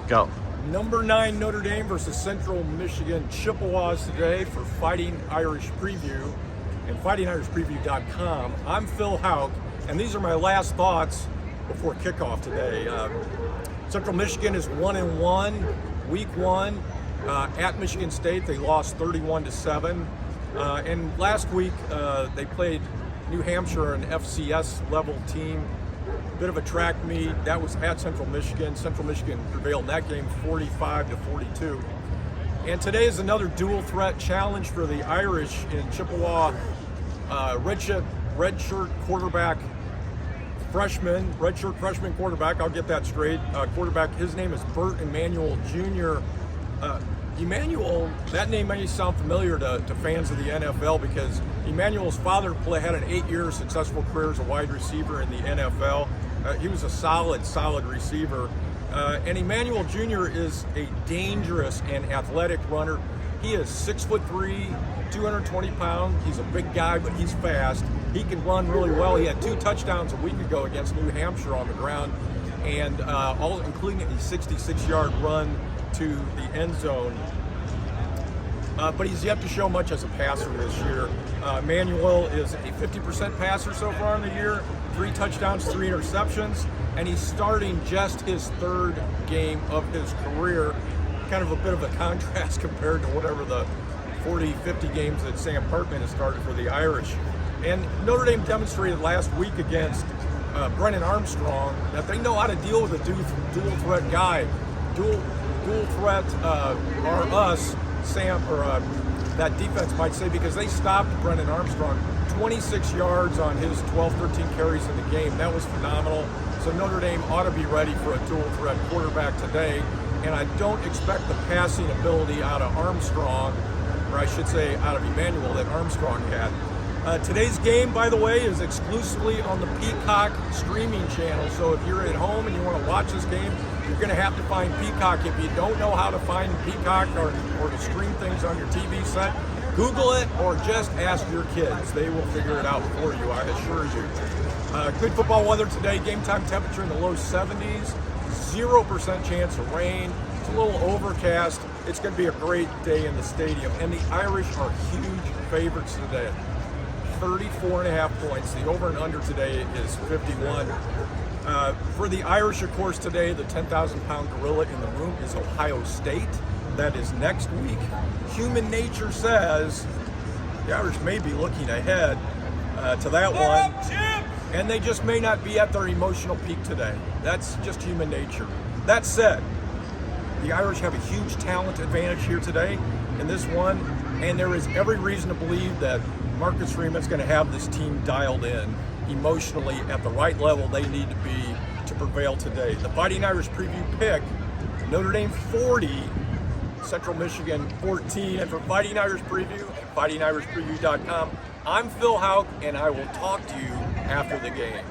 Go. Number 9 Notre Dame versus Central Michigan Chippewas today for Fighting Irish Preview and fightingirishpreview.com. I'm Phil Houk, and these are my last thoughts before kickoff today. Central Michigan is 1-1, week 1 at Michigan State. They lost 31-7, and last week they played New Hampshire, an FCS level team. Bit of a track meet. That was at Central Michigan. Central Michigan prevailed in that game 45-42. And today is another dual threat challenge for the Irish in Chippewa. Redshirt freshman quarterback, I'll get that straight. Quarterback, his name is Burt Emanuel Jr. Emanuel, that name may sound familiar to fans of the NFL because Emanuel's father had an 8-year successful career as a wide receiver in the NFL. He was a solid receiver. And Emanuel Jr. is a dangerous and athletic runner. He is 6'3", 220 pounds. He's a big guy, but he's fast. He can run really well. He had 2 touchdowns a week ago against New Hampshire on the ground, and all including a 66-yard run to the end zone. But he's yet to show much as a passer this year. Emanuel is a 50% passer so far in the year, 3 touchdowns, 3 interceptions, and he's starting just his 3rd game of his career. Kind of a bit of a contrast compared to whatever the 40, 50 games that Sam Hartman has started for the Irish. And Notre Dame demonstrated last week against Brennan Armstrong that they know how to deal with a dual threat guy. Dual threat are us, Sam, or that defense might say, because they stopped Brennan Armstrong 26 yards on his 12-13 carries in the game. That was phenomenal. So Notre Dame ought to be ready for a dual threat quarterback today. And I don't expect the passing ability out of Armstrong, or I should say out of Emanuel, that Armstrong had. Today's game, by the way, is exclusively on the Peacock streaming channel. So if you're at home and you want to watch this game, you're going to have to find Peacock. If you don't know how to find Peacock or to stream things on your TV set, Google it or just ask your kids. They will figure it out for you, I assure you. Good football weather today. Game time temperature in the low 70s. 0% chance of rain. It's a little overcast. It's going to be a great day in the stadium. And the Irish are huge favorites today. 34.5 points. The over and under today is 51. For the Irish, of course, today, the 10,000-pound gorilla in the room is Ohio State. That is next week. Human nature says the Irish may be looking ahead to that one. And they just may not be at their emotional peak today. That's just human nature. That said, the Irish have a huge talent advantage here today in this one, and there is every reason to believe that Marcus Freeman's going to have this team dialed in emotionally at the right level they need to be to prevail today. The Fighting Irish Preview pick, Notre Dame 40, Central Michigan 14. And for Fighting Irish Preview and fightingirishpreview.com, I'm Phil Houk, and I will talk to you after the game.